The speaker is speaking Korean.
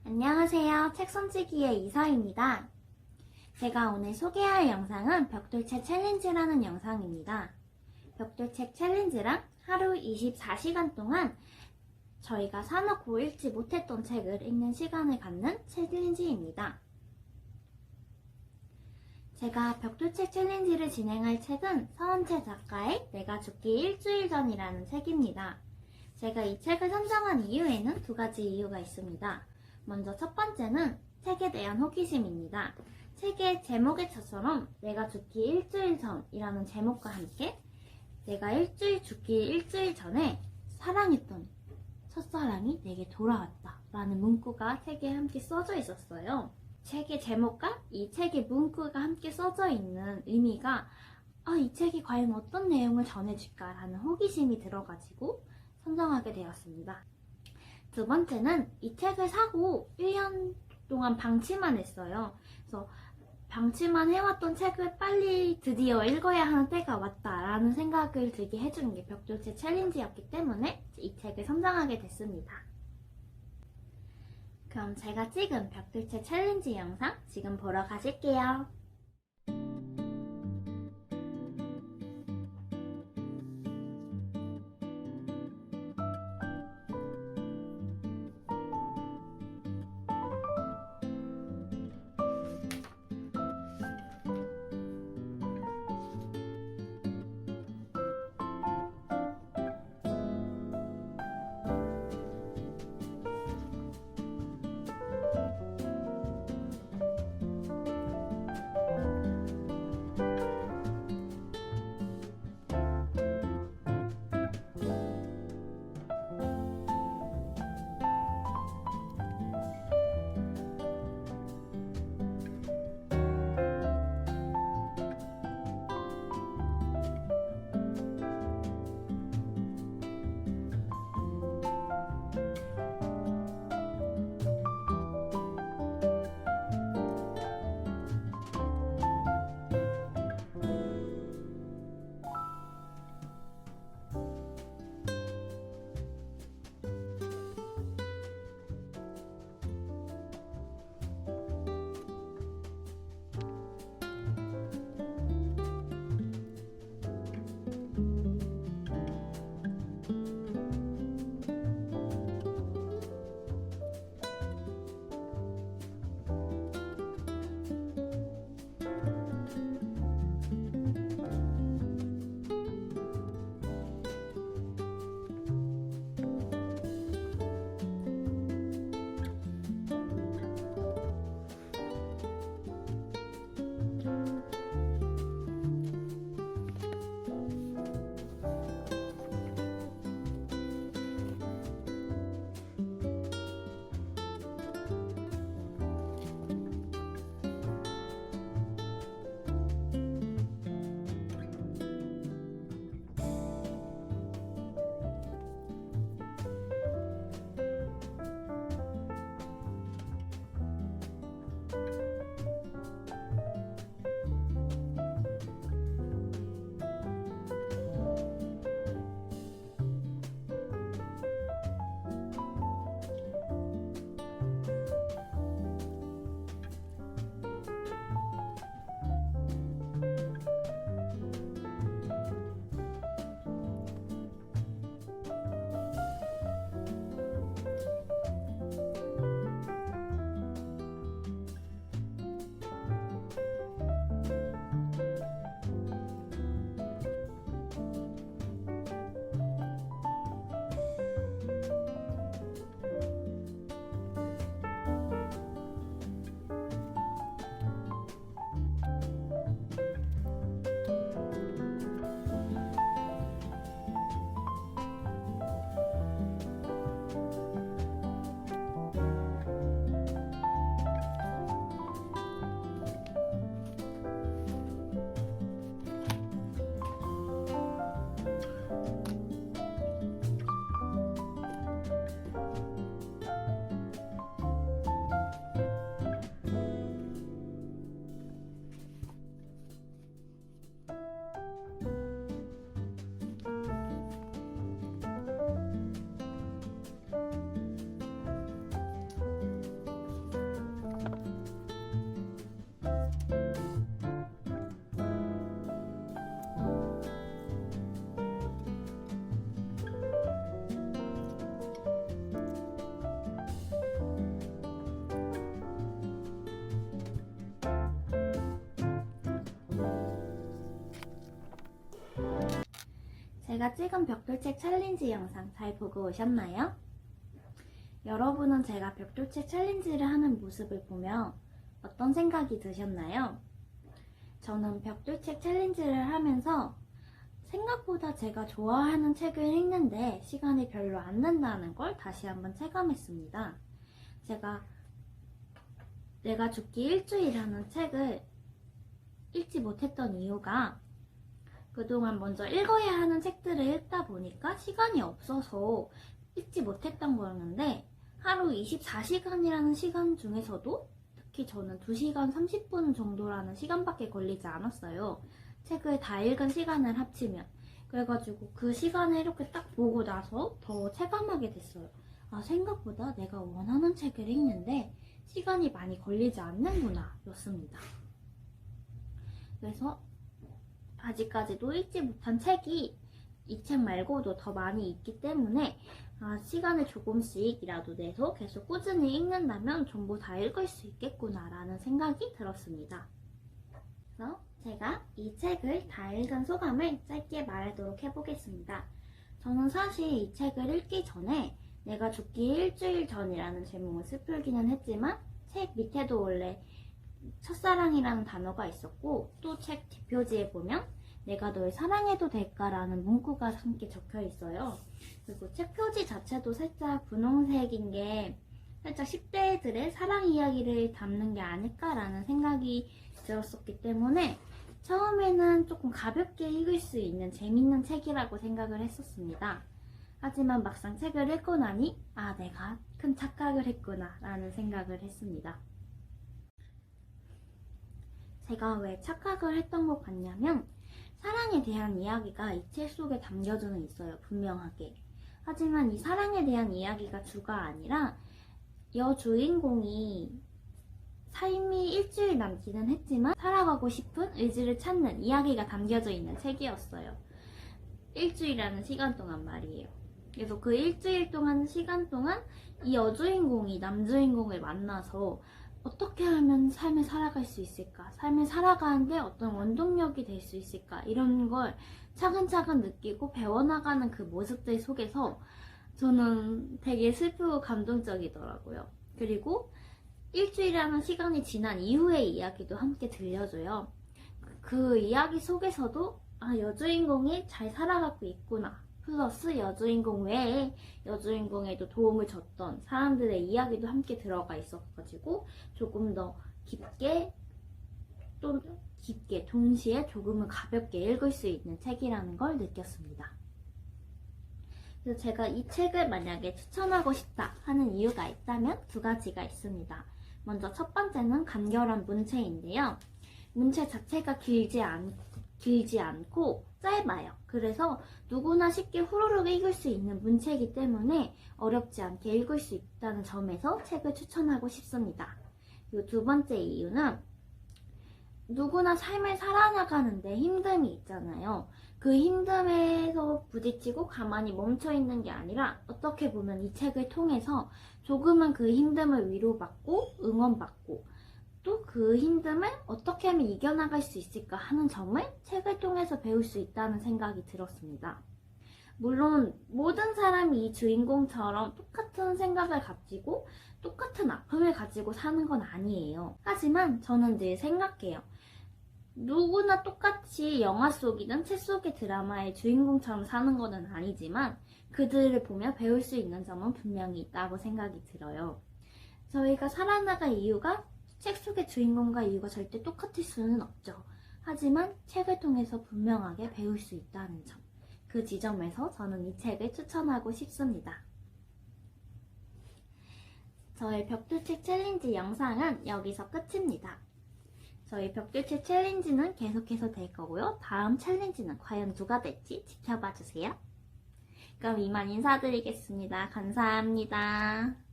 안녕하세요. 책 손지기의 이서입니다. 제가 오늘 소개할 영상은 벽돌책 챌린지라는 영상입니다. 벽돌책 챌린지란 하루 24시간 동안 저희가 사놓고 읽지 못했던 책을 읽는 시간을 갖는 챌린지입니다. 제가 벽돌책 챌린지를 진행할 책은 서원채 작가의 내가 죽기 일주일 전이라는 책입니다. 제가 이 책을 선정한 이유에는 두 가지 이유가 있습니다. 먼저 첫 번째는 책에 대한 호기심입니다. 책의 제목에처럼 내가 죽기 일주일 전이라는 제목과 함께 내가 죽기 일주일 전에 사랑했던 첫사랑이 내게 돌아왔다 라는 문구가 책에 함께 써져 있었어요. 책의 제목과 이 책의 문구가 함께 써져 있는 의미가 이 책이 과연 어떤 내용을 전해줄까 라는 호기심이 들어가지고 선정하게 되었습니다. 두 번째는 이 책을 사고 1년 동안 방치만 했어요. 그래서 방치만 해왔던 책을 빨리 드디어 읽어야 하는 때가 왔다라는 생각을 들게 해주는 게 벽돌책 챌린지였기 때문에 이 책을 선정하게 됐습니다. 그럼 제가 찍은 벽돌책 챌린지 영상 지금 보러 가실게요. 제가 찍은 벽돌책 챌린지 영상 잘 보고 오셨나요? 여러분은 제가 벽돌책 챌린지를 하는 모습을 보며 어떤 생각이 드셨나요? 저는 벽돌책 챌린지를 하면서 생각보다 제가 좋아하는 책을 읽는데 시간이 별로 안 든다는 걸 다시 한번 체감했습니다. 제가 내가 죽기 일주일이라는 책을 읽지 못했던 이유가 그동안 먼저 읽어야 하는 책들을 읽다 보니까 시간이 없어서 읽지 못했던 거였는데 하루 24시간이라는 시간 중에서도 특히 저는 2시간 30분 정도라는 시간밖에 걸리지 않았어요. 책을 다 읽은 시간을 합치면. 그래가지고 그 시간을 이렇게 딱 보고 나서 더 체감하게 됐어요. 아, 생각보다 내가 원하는 책을 읽는데 시간이 많이 걸리지 않는구나 였습니다. 그래서 아직까지도 읽지 못한 책이 이 책 말고도 더 많이 있기 때문에 시간을 조금씩이라도 내서 계속 꾸준히 읽는다면 전부 다 읽을 수 있겠구나 라는 생각이 들었습니다. 그래서 제가 이 책을 다 읽은 소감을 짧게 말하도록 해보겠습니다. 저는 사실 이 책을 읽기 전에 내가 죽기 일주일 전이라는 제목을 슬프기는 했지만 책 밑에도 원래 첫사랑이라는 단어가 있었고 또 책 뒷표지에 보면 내가 널 사랑해도 될까라는 문구가 함께 적혀 있어요. 그리고 책 표지 자체도 살짝 분홍색인 게 살짝 10대들의 사랑 이야기를 담는 게 아닐까라는 생각이 들었었기 때문에 처음에는 조금 가볍게 읽을 수 있는 재밌는 책이라고 생각을 했었습니다. 하지만 막상 책을 읽고 나니 내가 큰 착각을 했구나 라는 생각을 했습니다. 제가 왜 착각을 했던 것 같냐면 사랑에 대한 이야기가 이 책 속에 담겨져 있어요. 분명하게. 하지만 이 사랑에 대한 이야기가 주가 아니라 여주인공이 삶이 일주일 남기는 했지만 살아가고 싶은 의지를 찾는 이야기가 담겨져 있는 책이었어요. 일주일이라는 시간 동안 말이에요. 그래서 그 일주일 동안 시간 동안 이 여주인공이 남주인공을 만나서 어떻게 하면 삶을 살아갈 수 있을까? 삶을 살아가는데 어떤 원동력이 될 수 있을까? 이런 걸 차근차근 느끼고 배워나가는 그 모습들 속에서 저는 되게 슬프고 감동적이더라고요. 그리고 일주일이라는 시간이 지난 이후의 이야기도 함께 들려줘요. 그 이야기 속에서도 여주인공이 잘 살아가고 있구나. 플러스 여주인공 외에 여주인공에도 도움을 줬던 사람들의 이야기도 함께 들어가 있어가지고 조금 더 깊게 또 깊게 동시에 조금은 가볍게 읽을 수 있는 책이라는 걸 느꼈습니다. 그래서 제가 이 책을 만약에 추천하고 싶다 하는 이유가 있다면 2가지가 있습니다. 먼저 첫 번째는 간결한 문체인데요. 문체 자체가 길지 않고 짧아요. 그래서 누구나 쉽게 후루룩 읽을 수 있는 문체이기 때문에 어렵지 않게 읽을 수 있다는 점에서 책을 추천하고 싶습니다. 그리고 2번째 이유는 누구나 삶을 살아나가는데 힘듦이 있잖아요. 그 힘듦에서 부딪히고 가만히 멈춰있는 게 아니라 어떻게 보면 이 책을 통해서 조금은 그 힘듦을 위로받고 응원받고 또 그 힘듦을 어떻게 하면 이겨나갈 수 있을까 하는 점을 책을 통해서 배울 수 있다는 생각이 들었습니다. 물론 모든 사람이 이 주인공처럼 똑같은 생각을 가지고 똑같은 아픔을 가지고 사는 건 아니에요. 하지만 저는 늘 생각해요. 누구나 똑같이 영화 속이든 책 속의 드라마의 주인공처럼 사는 건 아니지만 그들을 보며 배울 수 있는 점은 분명히 있다고 생각이 들어요. 저희가 살아나갈 이유가 책 속의 주인공과 이유가 절대 똑같을 수는 없죠. 하지만 책을 통해서 분명하게 배울 수 있다는 점. 그 지점에서 저는 이 책을 추천하고 싶습니다. 저의 벽돌책 챌린지 영상은 여기서 끝입니다. 저희 벽돌책 챌린지는 계속해서 될 거고요. 다음 챌린지는 과연 누가 될지 지켜봐 주세요. 그럼 이만 인사드리겠습니다. 감사합니다.